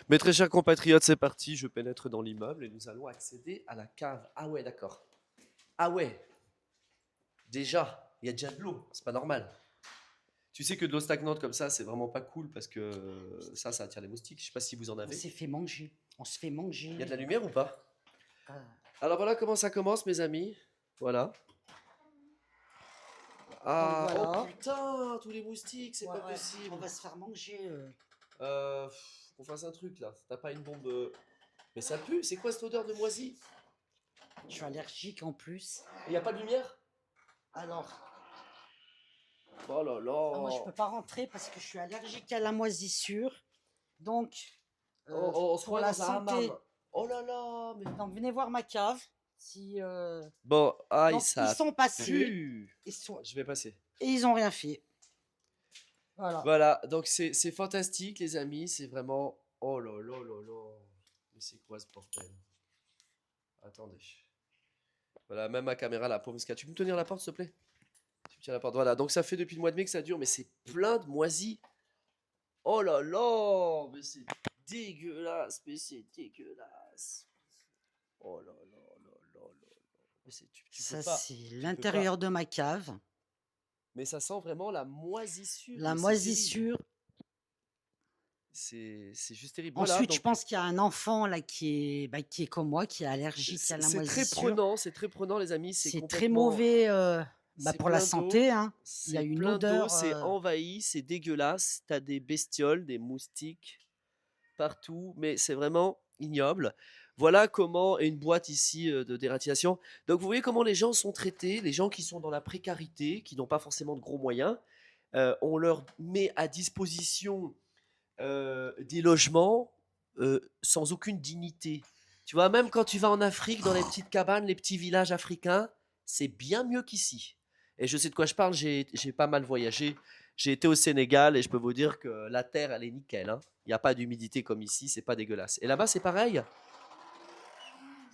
Mes très chers compatriotes, c'est parti, je pénètre dans l'immeuble et nous allons accéder à la cave. Ah ouais, d'accord. Ah ouais, déjà, il y a déjà de l'eau, c'est pas normal. Tu sais que de l'eau stagnante comme ça, c'est vraiment pas cool parce que ça attire les moustiques. Je sais pas si vous en On avez. s'est fait manger. On se fait Il y a de manger. la lumière ou pas? euh, Alors voilà comment ça commence, mes amis. Voilà. donc Ah, oh voilà. putain, tous les moustiques, c'est Ouais, pas ouais, possible. on va se faire manger. Qu'on fasse un truc là. T'as pas une bombe. Mais ça pue, c'est quoi cette odeur de moisi? Je suis allergique en plus. Il y a pas de lumière? Alors, Oh là moi je là. peux pas rentrer parce que je suis allergique à la moisissure. Donc, On se pour croirait la dans un santé, hammam. Oh là là, mais. donc venez voir ma cave. Si, Bon, aïe, donc ils ça sont passés pue. Je vais passer. et ils ont rien fait. Voilà. Voilà, donc c'est fantastique, les amis. C'est vraiment. Oh là là là là. Mais c'est quoi ce bordel? Attendez. Voilà, même ma caméra, la pauvre Ska. Tu peux me tenir la porte, s'il te plaît? Tu me tiens la porte. Voilà, donc ça fait depuis le mois de mai que ça dure, mais c'est plein de moisis. Oh là là, mais c'est dégueulasse, mais c'est dégueulasse. Oh là là là là là. Mais tu peux Ça, pas. c'est Tu peux pas. l'intérieur de ma cave. Mais ça sent vraiment la moisissure, La mais c'est terrible. moisissure. C'est juste terrible. Voilà, Ensuite, je donc pense qu'il y a un enfant là qui est comme moi, qui est allergique à la moisissure. c'est très prenant, les amis. C'est C'est très complètement, mauvais c'est pour la plein d'eau, santé, hein. Il y a une odeur. c'est envahi, c'est dégueulasse. T'as des bestioles, des moustiques partout, mais c'est vraiment ignoble. Voilà comment est une boîte ici de dératisation. Donc vous voyez comment les gens sont traités, les gens qui sont dans la précarité, qui n'ont pas forcément de gros moyens. On leur met à disposition des logements sans aucune dignité. Tu vois, même quand tu vas en Afrique, dans les petites cabanes, les petits villages africains, c'est bien mieux qu'ici. Et je sais de quoi je parle, j'ai pas mal voyagé. J'ai été au Sénégal et je peux vous dire que la terre, elle est nickel, hein. Il n'y a pas d'humidité comme ici, c'est pas dégueulasse. Et là-bas, c'est pareil.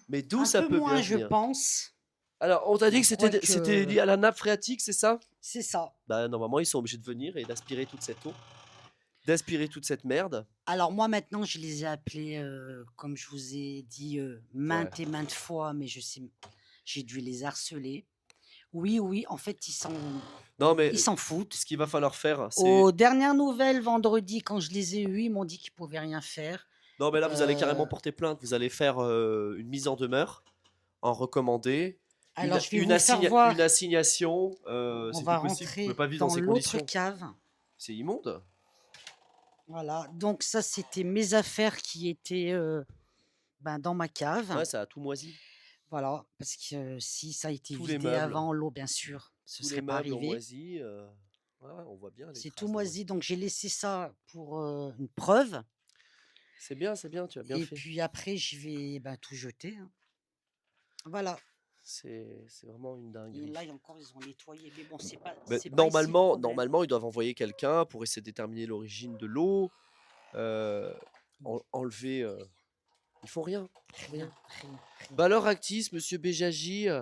Mais d'où Un ça peu peut bien moins, je venir? pense. Alors, on t'a dit Bon, que c'était quoique, lié à la nappe phréatique, c'est ça? c'est ça. Bah, normalement, ils sont obligés de venir et d'aspirer toute cette eau, d'aspirer toute cette merde. Alors moi, maintenant, je les ai appelés, comme je vous ai dit Ouais. maintes et maintes fois, mais je sais, j'ai dû les harceler. Oui, oui, en fait, Non, mais ils s'en foutent. ce qu'il va falloir faire, c'est. Aux dernières nouvelles, vendredi, quand je les ai eus, ils m'ont dit qu'ils pouvaient rien faire. Non, mais là, vous allez carrément Euh, porter plainte. Vous allez faire une mise en demeure, en recommandé, alors, je vais vous faire voir. une assignation. On C'est plus va possible. Vous pouvez rentrer pas vivre dans dans ces l'autre conditions. cave. C'est immonde. Voilà. Donc ça, c'était mes affaires qui étaient dans ma cave. Ouais, ça a tout moisi. Voilà. Parce que si ça a été Tous les vidé meubles. avant, l'eau, bien sûr, ce Tous les serait pas meubles ont arrivé. moisi. Ouais, ouais, on voit bien les C'est tout traces de moisi. moisi. Donc j'ai laissé ça pour une preuve. C'est bien, tu as bien Et fait. puis après, je vais tout jeter, hein. Voilà. C'est vraiment une Et dinguerie. là, encore, ils ont nettoyé. Mais bon, Mais c'est pas ici le problème. normalement, ils doivent envoyer quelqu'un pour essayer de déterminer l'origine de l'eau, euh, enlever. Ils font rien. Ils font Rien, rien. rien, rien. Valeur actis, monsieur Béjaji, Faut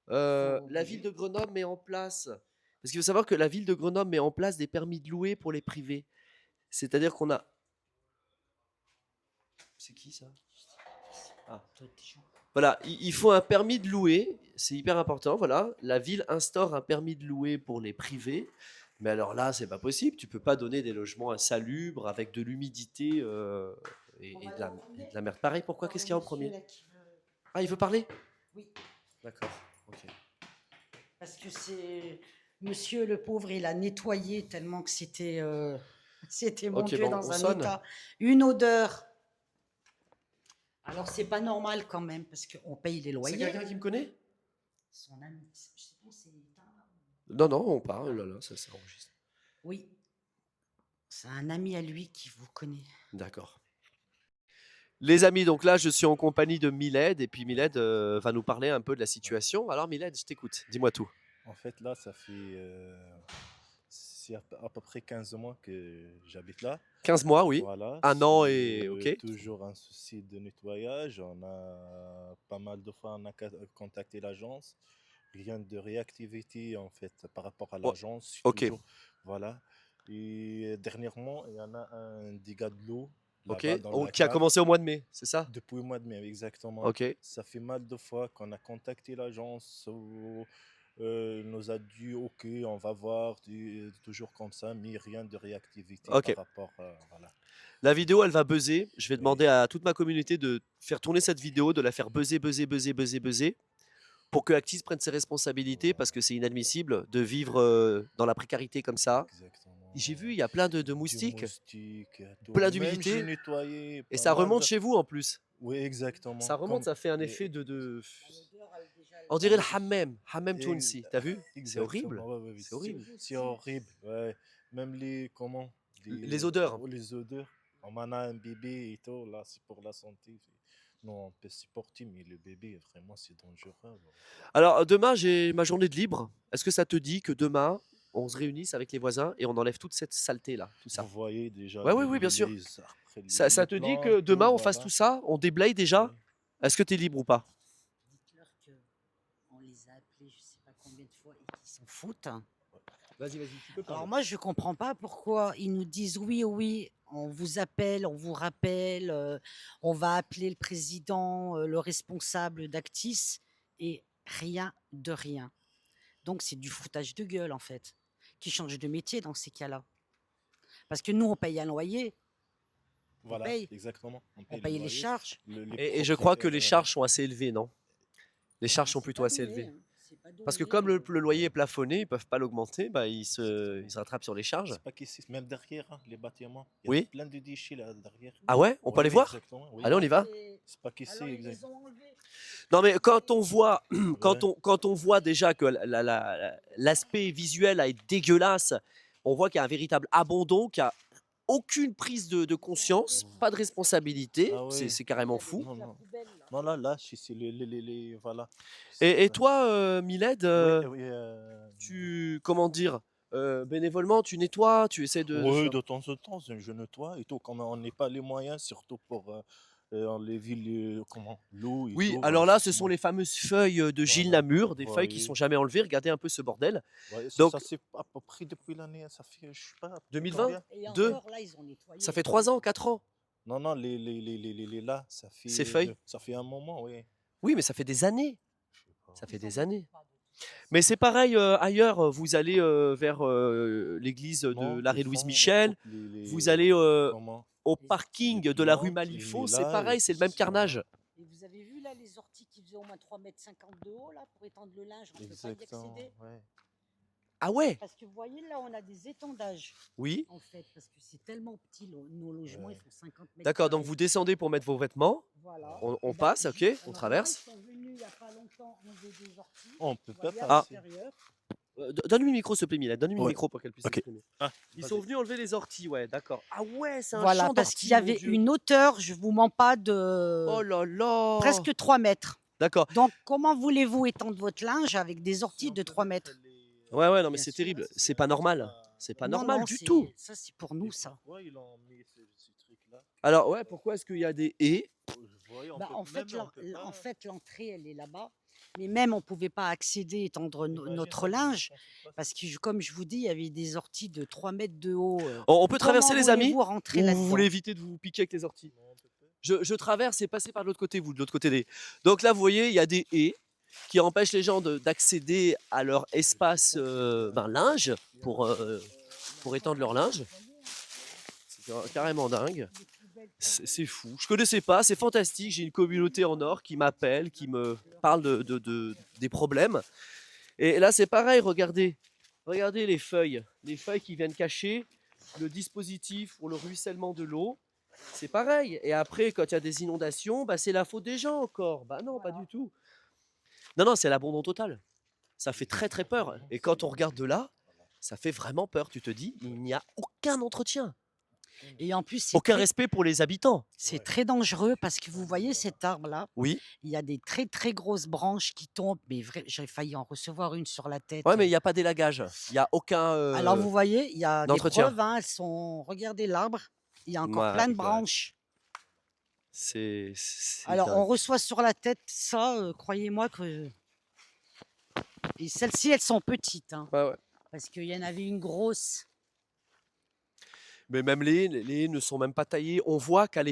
la ville bouger. de Grenoble met en place. Parce qu'il faut savoir que la ville de Grenoble met en place des permis de louer pour les privés. C'est-à-dire qu'on a. C'est qui ça? Ah. Voilà, il faut un permis de louer, c'est hyper important. Voilà, la ville instaure un permis de louer pour les privés. Mais alors là, c'est pas possible. Tu peux pas donner des logements insalubres avec de l'humidité et de la merde. Pareil, pourquoi? Qu'est-ce qu'il y a en premier? Ah, il veut parler? Oui, D'accord. Ok. parce que c'est monsieur le pauvre, il a nettoyé tellement que c'était c'était mon Ok, Dieu bon, dans on un sonne. état, une odeur. Alors c'est pas normal quand même parce qu'on paye les C'est loyers. quelqu'un qui me connaît? Son ami, je sais pas, c'est Non, non, on parle. Oh là là, ça enregistre. oui, c'est un ami à lui qui vous connaît. D'accord. Les amis, donc là, je suis en compagnie de Miled, et puis Miled va nous parler un peu de la situation. Alors Miled, je t'écoute, dis-moi tout. En fait, là, c'est à peu près 15 mois que j'habite là. 15 mois, oui. Voilà, Un an et... c'est Ok. toujours un souci de nettoyage. On a pas mal de fois contacté l'agence. Rien de réactivité en fait par rapport à Oh, l'agence. ok. Toujours, voilà. Et dernièrement, il y en a un dégât de l'eau. Ok. là-bas dans la Qui a cave commencé au mois de mai, c'est ça? depuis le mois de mai, exactement. Ok. Ça fait mal de fois qu'on a contacté l'agence, nous a dit ok, on va voir, toujours comme ça, mais rien de réactivité Ok. par rapport voilà. La vidéo, elle va buzzer. Je vais Oui, demander à toute ma communauté de faire tourner cette vidéo, de la faire buzzer, buzzer, buzzer, buzzer, buzzer, pour que Actis prenne ses responsabilités, parce voilà, que c'est inadmissible de vivre dans la précarité comme ça. J'ai vu, exactement. il y a plein de Du moustiques, moustique, tout. plein Même j'ai d'humidité, nettoyé et pas ça mal remonte de. chez vous en plus. Oui, exactement. Ça remonte, Comme. ça fait un et- effet de... Ah, l'odeur, déjà, elle On dirait le monte. hammam Ex- Tounsi, t'as vu? C'est horrible, Exactement, ouais, ouais, ouais, c'est c'est horrible. c'est horrible, ouais. Même les, comment, Les odeurs. les odeurs. On en a un bébé et tout, là, c'est pour la santé. Non, on peut supporter, mais le bébé, vraiment, c'est dangereux. Ouais. Alors demain, j'ai ma journée de libre. Est-ce que ça te dit que demain, on se réunisse avec les voisins et on enlève toute cette saleté là, tout Vous ça? voyez déjà Ouais, oui, oui, bien sûr. après Ça les te dit plantes, que tout, demain on fasse voilà. tout ça, on déblaye déjà? Oui. Est-ce que tu es libre ou pas? Dites-leur qu'on les a appelés je sais pas combien de fois et qu'ils s'en foutent. Vas-y, vas-y, tu peux Alors parler. moi, je comprends pas pourquoi ils nous disent oui, oui, on vous appelle, on vous rappelle, on va appeler le président, le responsable d'Actis, et rien de rien. Donc c'est du foutage de gueule en fait, qui change de métier dans ces cas-là. Parce que nous, on paye un loyer, on Voilà, paye, exactement. On on paye le paye les loyer. charges. Les Et je crois que propriétaires, les voilà. charges sont assez élevées, non? Les charges Ben, sont c'est plutôt pas assez donné, élevées. hein, c'est pas Parce que donné. comme le loyer est plafonné, ils peuvent pas l'augmenter, bah, Exactement. ils se rattrapent sur les charges. C'est pas qu'ici, même derrière, hein, les bâtiments, il y a Oui? plein de déchets là derrière. Ah ouais? On peut Oui, aller oui, voir? exactement, oui. Allez, on y va? C'est pas qu'ici, Alors ils exact. les ont enlevés. Non, mais quand on voit, Ouais. quand on voit déjà que l'aspect visuel est dégueulasse, on voit qu'il y a un véritable abandon, qu'il n'y a aucune prise de conscience, pas de responsabilité, Ah oui. c'est Il y carrément a des fou. Non, la non. poubelle là. Non, là, c'est voilà. Et toi, Miled, Oui, oui, comment dire, bénévolement, tu nettoies, tu essaies de oui, faire. de temps en temps, je nettoie et tout. Quand on n'a pas les moyens, surtout pour enlever comment, l'eau et Oui, tout, alors là, ce sont moi, les fameuses feuilles de Gilles voilà. Namur, des Vous feuilles qui sont voyez. jamais enlevées. Regardez un peu ce bordel. Ouais, ça Donc, c'est à peu près depuis l'année, ça fait, je sais pas, à peu près 2020, combien? Et 2, encore là, ils ont nettoyé. ça fait 3 ans, 4 ans, Non, non, là, ces feuilles. ça fait un moment, oui. Oui, mais ça fait des années. Je sais pas. Ça fait Ils en des veulent années. pas de toute façon. Mais c'est pareil ailleurs. Vous allez vers l'église de Non, l'arrêt ils Louise font Michel. toutes Vous allez comment, au Les parking les de la rue plantes, il Malifaux. met C'est là, et pareil, c'est le même voilà. carnage. Et vous avez vu là les orties qui faisaient au moins 3,50 m de haut là pour étendre le linge, on ne peut pas y Exactement, accéder. ouais. Ah ouais? Parce que vous voyez là, on a des étendages Oui. en fait, parce que c'est tellement petit, nos logements Ouais. ils font 50 mètres D'accord, donc carrés. vous descendez pour mettre vos vêtements. Voilà. On Et ben, passe, ok, on alors là, traverse. ils sont venus il n'y a pas longtemps enlever des orties. On peut Vous pas voyez à passer. l'intérieur. Donne-lui le micro, s'il te plaît, Milad. Donne-lui le Ouais. micro pour qu'elle puisse Ok. s'exprimer. Ah, Ils vas-y. sont venus enlever les orties, ouais, d'accord. Ah ouais, c'est un Voilà, champ parce qu'il d'orties, y mon avait Dieu. une hauteur, je vous mens pas, Oh de là là. presque 3 mètres. D'accord. Donc, comment voulez-vous étendre votre linge avec des orties de 3 mètres? Ouais, ouais, non, mais Bien c'est sûr. terrible. C'est pas normal. C'est pas Non, normal non, du tout. ça c'est pour nous, ça. Pourquoi ils ont mis ces trucs-là? Alors, ouais, pourquoi est-ce qu'il y a des haies? Vous voyez, Bah, en fait, on peut pas. en fait, l'entrée, elle est là-bas. Mais même, on ne pouvait pas accéder, étendre Imagine notre la linge. dimension, c'est pas Parce que, comme je vous dis, il y avait des orties de 3 mètres de haut. On peut traverser, Comment les amis? voulez-vous rentrer Ou vous là-dedans? voulez éviter de vous piquer avec les orties? Non, on peut pas. Je traverse et passez par de l'autre côté, vous, de l'autre côté des. Donc là, vous voyez, il y a des haies qui empêchent les gens d'accéder à leur espace linge pour étendre leur linge. C'est carrément dingue. C'est fou. Je connaissais pas, c'est fantastique. J'ai une communauté en or qui m'appelle, qui me parle des problèmes. Et là, c'est pareil, regardez. Regardez les feuilles qui viennent cacher le dispositif pour le ruissellement de l'eau. C'est pareil. Et après, quand il y a des inondations, bah, c'est la faute des gens encore. Bah non, pas du tout. Non, non, c'est l'abandon total. Ça fait très très peur. Et quand on regarde de là, ça fait vraiment peur. Tu te dis, il n'y a aucun entretien, Et en plus, aucun respect pour les habitants. c'est très dangereux parce que vous voyez cet arbre-là, Oui. il y a des très très grosses branches qui tombent, mais j'ai failli en recevoir une sur la tête. Ouais, mais il n'y a pas d'élagage. Il n'y a aucun Alors vous voyez, il y a des d'entretien. preuves, hein, elles sont. Regardez l'arbre, il y a encore Ouais, plein de exact. branches. C'est Alors dingue. on reçoit sur la tête ça, croyez-moi que. Et celles-ci, elles sont petites, hein, Ouais, ouais. parce qu'il y en avait une grosse. Mais même les haies ne sont même pas taillées. On voit qu'à